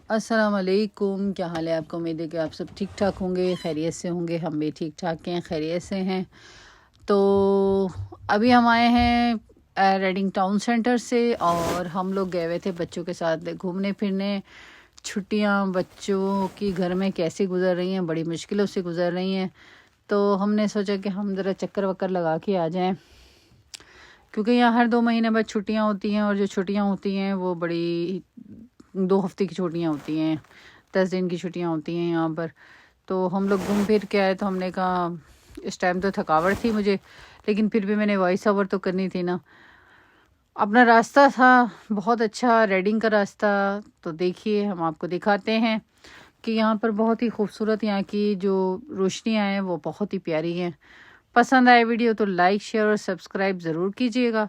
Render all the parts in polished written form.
السلام علیکم، کیا حال ہے آپ کا؟ امید ہے کہ آپ سب ٹھیک ٹھاک ہوں گے، خیریت سے ہوں گے۔ ہم بھی ٹھیک ٹھاک ہیں، خیریت سے ہیں۔ تو ابھی ہم آئے ہیں ریڈنگ ٹاؤن سینٹر سے، اور ہم لوگ گئے ہوئے تھے بچوں کے ساتھ گھومنے پھرنے۔ چھٹیاں بچوں کی گھر میں کیسے گزر رہی ہیں، بڑی مشکلوں سے گزر رہی ہیں، تو ہم نے سوچا کہ ہم ذرا چکر وکر لگا کے آ جائیں، کیونکہ یہاں ہر 2 مہینے بعد چھٹیاں ہوتی ہیں، اور جو چھٹیاں ہوتی ہیں وہ بڑی 2 ہفتے کی چھٹیاں ہوتی ہیں، 10 دن کی چھٹیاں ہوتی ہیں یہاں پر۔ تو ہم لوگ گھوم پھر کے آئے، تو ہم نے کہا اس ٹائم تو تھکاوٹ تھی مجھے، لیکن پھر بھی میں نے وائس اوور تو کرنی تھی نا۔ اپنا راستہ تھا بہت اچھا، ریڈنگ کا راستہ، تو دیکھیے ہم آپ کو دکھاتے ہیں کہ یہاں پر بہت ہی خوبصورت یہاں کی جو روشنیاں ہیں وہ بہت ہی پیاری ہیں۔ پسند آئے ویڈیو تو لائک شیئر اور سبسکرائب ضرور کیجیے گا۔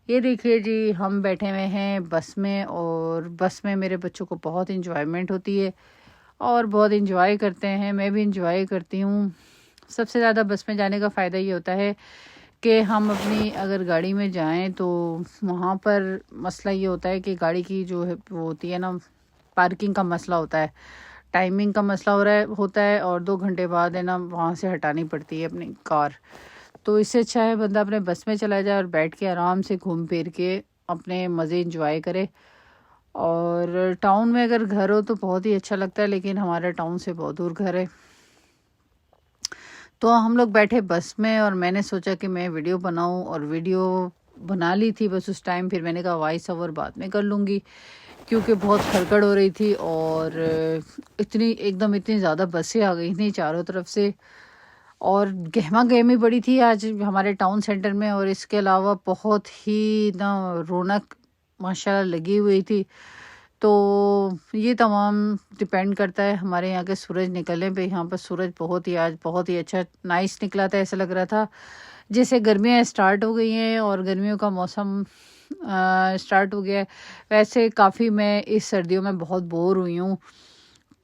یہ دیکھیے جی، ہم بیٹھے ہوئے ہیں بس میں، اور بس میں میرے بچوں کو بہت انجوائمنٹ ہوتی ہے اور بہت انجوائے کرتے ہیں، میں بھی انجوائے کرتی ہوں۔ سب سے زیادہ بس میں جانے کا فائدہ یہ ہوتا ہے کہ ہم اپنی اگر گاڑی میں جائیں تو وہاں پر مسئلہ یہ ہوتا ہے کہ گاڑی کی جو ہے وہ ہوتی ہے نا، پارکنگ کا مسئلہ ہوتا ہے، ٹائمنگ کا مسئلہ ہوتا ہے، اور 2 گھنٹے بعد ہے نا وہاں سے ہٹانی پڑتی ہے اپنی کار۔ تو اس سے اچھا ہے بندہ اپنے بس میں چلا جائے اور بیٹھ کے آرام سے گھوم پھر کے اپنے مزے انجوائے کرے۔ اور ٹاؤن میں اگر گھر ہو تو بہت ہی اچھا لگتا ہے، لیکن ہمارا ٹاؤن سے بہت دور گھر ہے۔ تو ہم لوگ بیٹھے بس میں، اور میں نے سوچا کہ میں ویڈیو بناؤں، اور ویڈیو بنا لی تھی بس اس ٹائم، پھر میں نے کہا وائس اوور بعد میں کر لوں گی، کیونکہ بہت کھڑکڑ ہو رہی تھی، اور اتنی زیادہ بسیں آ گئی تھیں چاروں طرف سے، اور گہما گہمی بڑی تھی آج ہمارے ٹاؤن سینٹر میں، اور اس کے علاوہ بہت ہی نا رونق ماشاءاللہ لگی ہوئی تھی۔ تو یہ تمام ڈپینڈ کرتا ہے ہمارے یہاں کے سورج نکلنے پہ۔ یہاں پر سورج آج بہت ہی اچھا نائس نکلا تھا، ایسا لگ رہا تھا جیسے گرمیاں اسٹارٹ ہو گئی ہیں اور گرمیوں کا موسم اسٹارٹ ہو گیا ہے۔ ویسے کافی میں اس سردیوں میں بہت بور ہوئی ہوں،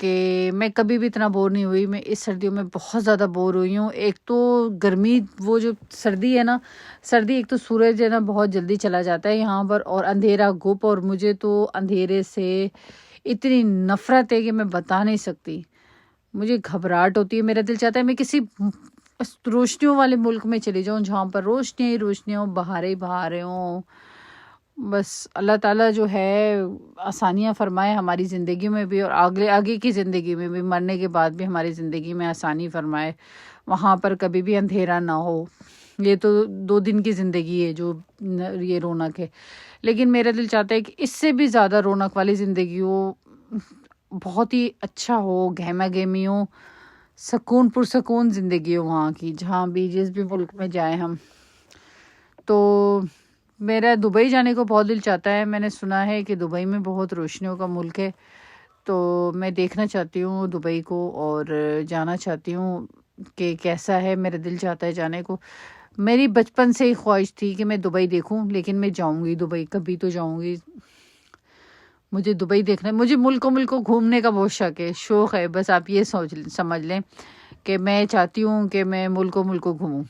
کہ میں کبھی بھی اتنا بور نہیں ہوئی، میں اس سردیوں میں بہت زیادہ بور ہوئی ہوں۔ ایک تو گرمی، وہ جو سردی ہے نا، سردی ایک تو سورج ہے نا بہت جلدی چلا جاتا ہے یہاں پر، اور اندھیرا گپ، اور مجھے تو اندھیرے سے اتنی نفرت ہے کہ میں بتا نہیں سکتی، مجھے گھبراہٹ ہوتی ہے۔ میرا دل چاہتا ہے میں کسی روشنیوں والے ملک میں چلی جاؤں، جہاں پر روشنیاں ہی روشنیاں ہوں، بہاریں ہی بہاریں ہوں۔ بس اللہ تعالیٰ جو ہے آسانیاں فرمائے ہماری زندگی میں بھی، اور آگے کی زندگی میں بھی، مرنے کے بعد بھی ہماری زندگی میں آسانی فرمائے، وہاں پر کبھی بھی اندھیرا نہ ہو۔ یہ تو 2 دن کی زندگی ہے جو یہ رونق ہے، لیکن میرا دل چاہتا ہے کہ اس سے بھی زیادہ رونق والی زندگی ہو، بہت ہی اچھا ہو، گہما گہمی ہو، سکون پرسکون زندگی ہو وہاں کی، جہاں بھی جس بھی ملک میں جائیں ہم۔ تو میرا دبئی جانے کو بہت دل چاہتا ہے، میں نے سنا ہے کہ دبئی میں بہت روشنیوں کا ملک ہے، تو میں دیکھنا چاہتی ہوں دبئی کو، اور جانا چاہتی ہوں کہ کیسا ہے، میرا دل چاہتا ہے جانے کو۔ میری بچپن سے ہی خواہش تھی کہ میں دبئی دیکھوں، لیکن میں جاؤں گی دبئی، کبھی تو جاؤں گی۔ مجھے دبئی دیکھنا ہے، مجھے ملکوں گھومنے کا بہت شوق ہے، بس آپ یہ سمجھ لیں کہ میں چاہتی ہوں کہ میں ملکوں گھوموں،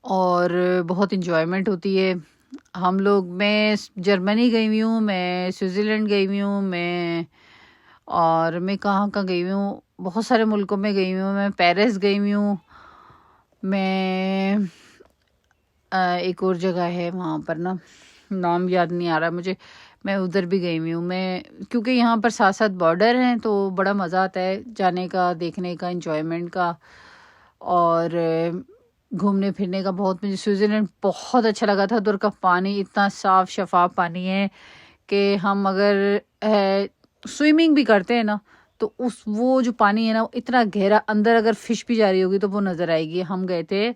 اور بہت انجوائمنٹ ہوتی ہے۔ میں جرمنی گئی ہوئی ہوں، میں سوئٹزرلینڈ گئی ہوئی ہوں، اور میں کہاں گئی ہوئی ہوں، بہت سارے ملکوں میں گئی ہوئی ہوں۔ میں پیرس گئی ہوئی ہوں، میں ایک اور جگہ ہے وہاں پر نا، نام یاد نہیں آ رہا مجھے، میں ادھر بھی گئی ہوئی ہوں۔ کیونکہ یہاں پر ساتھ ساتھ بارڈر ہیں، تو بڑا مزہ آتا ہے جانے کا، دیکھنے کا، انجوائمنٹ کا، اور گھومنے پھرنے کا۔ مجھے سوئٹزرلینڈ بہت اچھا لگا تھا، ادھر کا پانی اتنا صاف شفاف پانی ہے کہ ہم اگر سوئمنگ بھی کرتے ہیں نا، تو وہ جو پانی ہے نا اتنا گہرا، اندر اگر فش بھی جا رہی ہوگی تو وہ نظر آئے گی۔ ہم گئے تھے،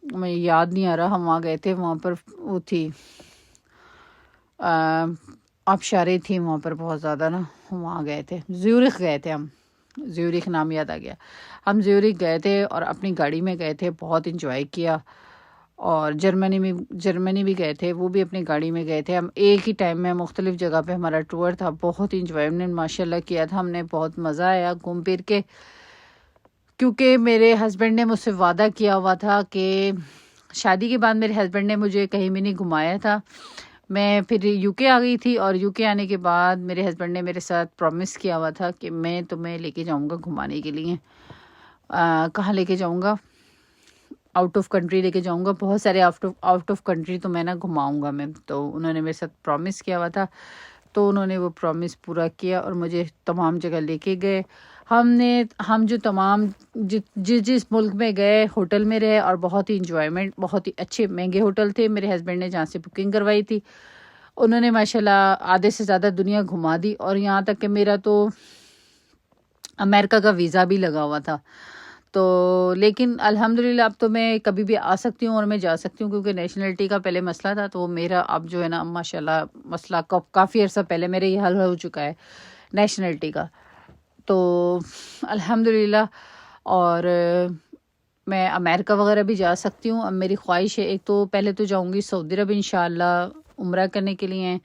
مجھے یاد نہیں آ رہا، ہم وہاں گئے تھے، وہاں پر وہ تھی آبشاریں تھی وہاں پر بہت زیادہ نا، ہم وہاں گئے تھے، زیورخ گئے تھے ہم، زیورخ نام یاد آ گیا، ہم زیورخ گئے تھے اور اپنی گاڑی میں گئے تھے، بہت انجوائے کیا۔ اور جرمنی بھی گئے تھے، وہ بھی اپنی گاڑی میں گئے تھے ہم، ایک ہی ٹائم میں مختلف جگہ پہ ہمارا ٹور تھا، بہت انجوائمنٹ ماشاءاللہ کیا تھا ہم نے، بہت مزہ آیا گھوم پھر کے۔ کیونکہ میرے ہسبینڈ نے مجھ سے وعدہ کیا ہوا تھا کہ شادی کے بعد میرے ہسبینڈ نے مجھے کہیں بھی نہیں گھمایا تھا، میں پھر یو کے آ گئی تھی، اور یو کے آنے کے بعد میرے ہسبینڈ نے میرے ساتھ پرومس کیا ہوا تھا کہ میں تمہیں لے کے جاؤں گا گھمانے کے لیے. کہاں لے کے جاؤں گا؟ آؤٹ آف کنٹری لے کے جاؤں گا. بہت سارے آؤٹ آف کنٹری تو میں نا گھماؤں گا میں. تو انہوں نے میرے ساتھ پرومس کیا ہوا تھا، تو انہوں نے وہ پرومس پورا کیا اور مجھے تمام جگہ لے کے گئے. ہم جو تمام جس ملک میں گئے ہوٹل میں رہے، اور بہت ہی انجوائمنٹ، بہت ہی اچھے مہنگے ہوٹل تھے. میرے ہسبینڈ نے جہاں سے بکنگ کروائی تھی، انہوں نے ماشاءاللہ آدھے سے زیادہ دنیا گھما دی. اور یہاں تک کہ میرا تو امریکہ کا ویزا بھی لگا ہوا تھا. تو لیکن الحمدللہ اب تو میں کبھی بھی آ سکتی ہوں اور میں جا سکتی ہوں، کیونکہ نیشنلٹی کا پہلے مسئلہ تھا. تو میرا اب جو ہے نا ماشاءاللہ مسئلہ کافی عرصہ پہلے میرے یہ حل ہو چکا ہے نیشنلٹی کا. تو الحمدللہ. اور میں امریکہ وغیرہ بھی جا سکتی ہوں. اب میری خواہش ہے، ایک تو پہلے تو جاؤں گی سعودی عرب انشاءاللہ عمرہ کرنے کے لیے،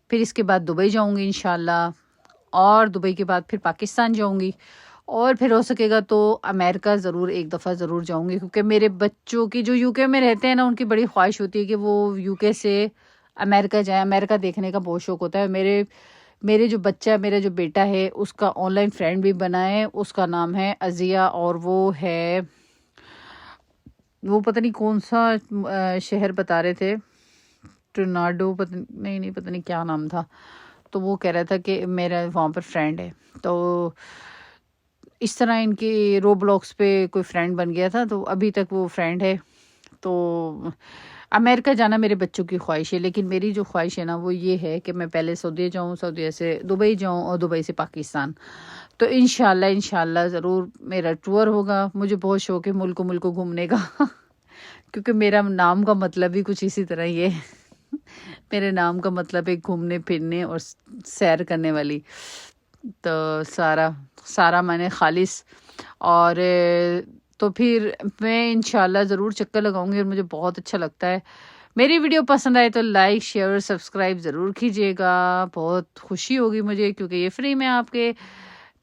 پھر اس کے بعد دبئی جاؤں گی انشاءاللہ، اور دبئی کے بعد پھر پاکستان جاؤں گی، اور پھر ہو سکے گا تو امریکہ ضرور ایک دفعہ ضرور جاؤں گی. کیونکہ میرے بچوں کی جو یو کے میں رہتے ہیں نا، ان کی بڑی خواہش ہوتی ہے کہ وہ یو کے سے امریکہ جائیں. امریکہ دیکھنے کا بہت شوق ہوتا ہے. میرے جو بچہ، میرا جو بیٹا ہے، اس کا آن لائن فرینڈ بھی بنا ہے. اس کا نام ہے عزیہ، اور وہ پتہ نہیں کون سا شہر بتا رہے تھے، ٹورناڈو، پتہ نہیں کیا نام تھا. تو وہ کہہ رہا تھا کہ میرا وہاں پر فرینڈ ہے. تو اس طرح ان کی رو بلاکس پہ کوئی فرینڈ بن گیا تھا، تو ابھی تک وہ فرینڈ ہے. تو امریکہ جانا میرے بچوں کی خواہش ہے، لیکن میری جو خواہش ہے نا وہ یہ ہے کہ میں پہلے سعودیہ جاؤں، سعودیہ سے دبئی جاؤں، اور دبئی سے پاکستان. تو انشاءاللہ ضرور میرا ٹور ہوگا. مجھے بہت شوق ہے ملک گھومنے کا کیونکہ میرا نام کا مطلب ہی کچھ اسی طرح ہی ہے. میرے نام کا مطلب ہے گھومنے پھرنے اور سیر کرنے والی. تو سارا میں نے خالص. اور تو پھر میں انشاءاللہ ضرور چکر لگاؤں گی، اور مجھے بہت اچھا لگتا ہے. میری ویڈیو پسند آئے تو لائک، شیئر، سبسکرائب ضرور کیجیے گا. بہت خوشی ہوگی مجھے، کیونکہ یہ فری میں آپ کے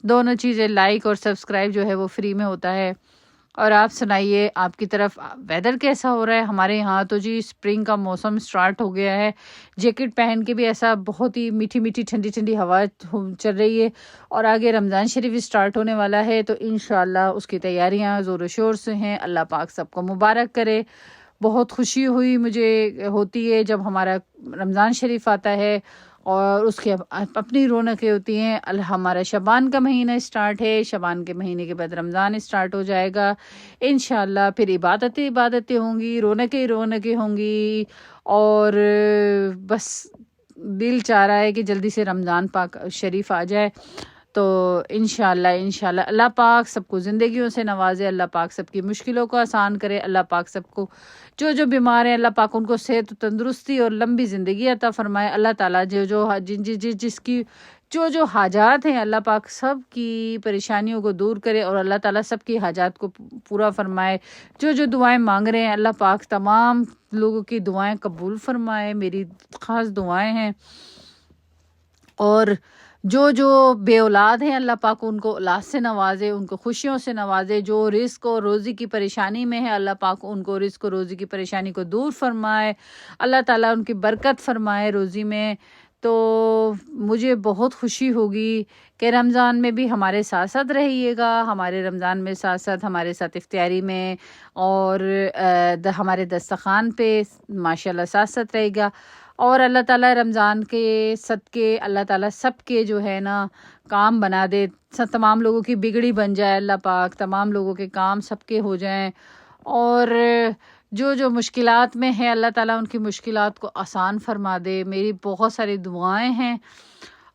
دونوں چیزیں، لائک اور سبسکرائب جو ہے وہ فری میں ہوتا ہے. اور آپ سنائیے آپ کی طرف ویدر کیسا ہو رہا ہے؟ ہمارے یہاں تو جی اسپرنگ کا موسم سٹارٹ ہو گیا ہے. جیکٹ پہن کے بھی ایسا بہت ہی میٹھی میٹھی ٹھنڈی ٹھنڈی ہوا چل رہی ہے. اور آگے رمضان شریف اسٹارٹ ہونے والا ہے، تو انشاءاللہ اس کی تیاریاں زور و شور سے ہیں. اللہ پاک سب کو مبارک کرے. بہت خوشی ہوتی ہے جب ہمارا رمضان شریف آتا ہے، اور اس کی اپنی رونقیں ہوتی ہیں. ہمارا شعبان کا مہینہ اسٹارٹ ہے، شعبان کے مہینے کے بعد رمضان اسٹارٹ ہو جائے گا انشاءاللہ. پھر عبادتیں ہوں گی، رونقیں ہوں گی. اور بس دل چاہ رہا ہے کہ جلدی سے رمضان پاک شریف آ جائے. تو انشاءاللہ اللہ پاک سب کو زندگیوں سے نوازے. اللہ پاک سب کی مشکلوں کو آسان کرے. اللہ پاک سب کو جو بیمار ہیں، اللہ پاک ان کو صحت و تندرستی اور لمبی زندگی عطا فرمائے. اللہ تعالیٰ جس کی جو حاجات ہیں، اللہ پاک سب کی پریشانیوں کو دور کرے، اور اللہ تعالیٰ سب کی حاجات کو پورا فرمائے. جو دعائیں مانگ رہے ہیں، اللہ پاک تمام لوگوں کی دعائیں قبول فرمائے. میری خاص دعائیں ہیں. اور جو بے اولاد ہیں، اللہ پاک ان کو اولاد سے نوازے، ان کو خوشیوں سے نوازے. جو رزق اور روزی کی پریشانی میں ہے، اللہ پاک ان کو رزق اور روزی کی پریشانی کو دور فرمائے. اللہ تعالیٰ ان کی برکت فرمائے روزی میں. تو مجھے بہت خوشی ہوگی کہ رمضان میں بھی ہمارے ساتھ ساتھ رہیے گا. ہمارے رمضان میں ساتھ ہمارے ساتھ افطاری میں اور ہمارے دسترخوان پہ ماشاءاللہ ساتھ رہے گا. اور اللہ تعالیٰ رمضان کے صدقے اللہ تعالیٰ سب کے جو ہے نا کام بنا دے. تمام لوگوں کی بگڑی بن جائے. اللہ پاک تمام لوگوں کے کام سب کے ہو جائیں. اور جو مشکلات میں ہے، اللہ تعالیٰ ان کی مشکلات کو آسان فرما دے. میری بہت ساری دعائیں ہیں،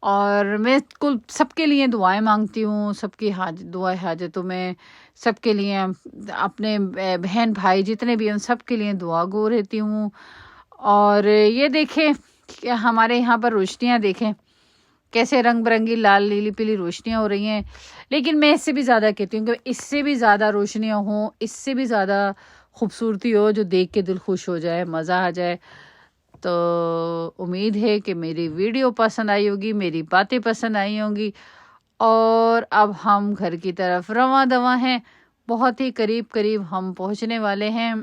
اور میں کل سب کے لیے دعائیں مانگتی ہوں. سب کی دعائیں حاجتوں میں سب کے لیے، اپنے بہن بھائی جتنے بھی ہیں سب کے لیے دعا گو رہتی ہوں. اور یہ دیکھیں کہ ہمارے یہاں پر روشنیاں دیکھیں کیسے رنگ برنگی لال لیلی پیلی روشنیاں ہو رہی ہیں. لیکن میں اس سے بھی زیادہ کہتی ہوں کہ اس سے بھی زیادہ روشنیاں ہوں، اس سے بھی زیادہ خوبصورتی ہو، جو دیکھ کے دل خوش ہو جائے، مزہ آ جائے. تو امید ہے کہ میری ویڈیو پسند آئی ہوگی، میری باتیں پسند آئی ہوں گی. اور اب ہم گھر کی طرف رواں دواں ہیں. بہت ہی قریب ہم پہنچنے والے ہیں.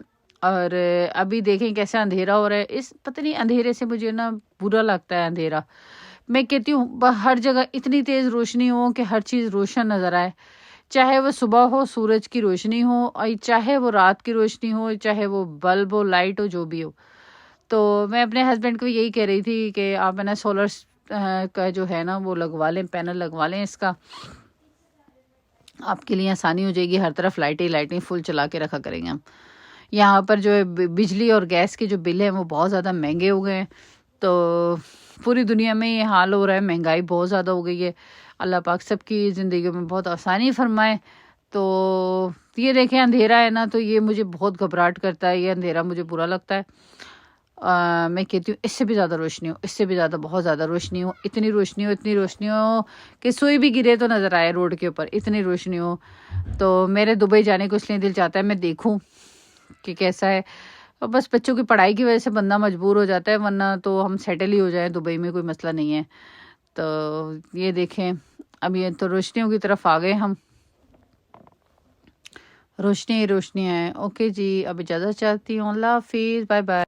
اور ابھی دیکھیں کیسے اندھیرا ہو رہا ہے. اس پتہ نہیں اندھیرے سے مجھے نا برا لگتا ہے اندھیرا. میں کہتی ہوں ہر جگہ اتنی تیز روشنی ہو کہ ہر چیز روشن نظر آئے, چاہے وہ صبح ہو سورج کی روشنی ہو, اور چاہے وہ رات کی روشنی ہو, چاہے وہ بلب ہو, لائٹ ہو, جو بھی ہو. تو میں اپنے ہسبینڈ کو یہی کہہ رہی تھی کہ آپ ہے نا سولر کا جو ہے نا وہ لگوا لیں, پینل لگوا لیں اس کا, آپ کے لیے آسانی ہو جائے گی. ہر طرف لائٹیں فل چلا کے رکھا کریں گے ہم. یہاں پر جو ہے بجلی اور گیس کے جو بل ہیں وہ بہت زیادہ مہنگے ہو گئے ہیں. تو پوری دنیا میں یہ حال ہو رہا ہے, مہنگائی بہت زیادہ ہو گئی ہے. اللہ پاک سب کی زندگیوں میں بہت آسانی فرمائے. تو یہ دیکھیں اندھیرا ہے نا, تو یہ مجھے بہت گھبراہٹ کرتا ہے, یہ اندھیرا مجھے برا لگتا ہے. میں کہتی ہوں اس سے بھی زیادہ روشنی ہو, اس سے بھی زیادہ, بہت زیادہ روشنی ہو, اتنی روشنی ہو کہ سوئی بھی گرے تو نظر آئے روڈ کے اوپر, اتنی روشنی ہو. تو میرے دبئی جانے کو اس لیے دل چاہتا ہے, میں دیکھوں کہ کیسا ہے. اور بس بچوں کی پڑھائی کی وجہ سے بندہ مجبور ہو جاتا ہے, ورنہ تو ہم سیٹل ہی ہو جائیں دبئی میں, کوئی مسئلہ نہیں ہے. تو یہ دیکھیں اب یہ تو روشنیوں کی طرف آ گئے ہم, روشنی ہے. اوکے جی, اب اجازت چاہتی ہوں, اللہ حافظ, بائے بائے.